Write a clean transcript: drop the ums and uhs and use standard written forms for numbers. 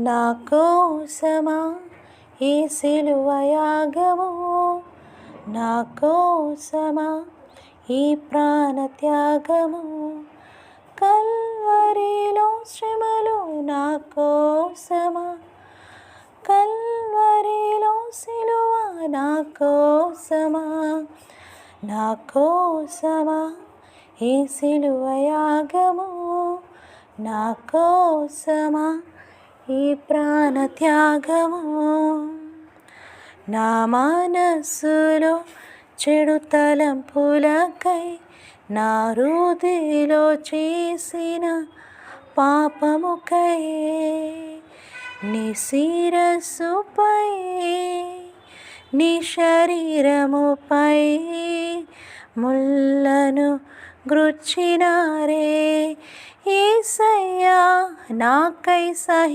నా కోసమా ఈ సిలువ యాగము, నా కోసమా ఈ ప్రాణత్యాగము, కల్వరిలో శ్రమలు నా కోసమా, కల్వరిలో సిలువ నా కోసమా, నా కోసమా ఈ సిలువ యాగము, నా కోసమా ఈ ప్రాణత్యాగము. నా మనస్సులో చెడు తలంపులకై, నా హృదయలో చేసిన పాపముకై, నీ శిరస్సుపై నీ శరీరముపై ముళ్ళను గ్రుచ్చినారే యేసయ్యా, నాకై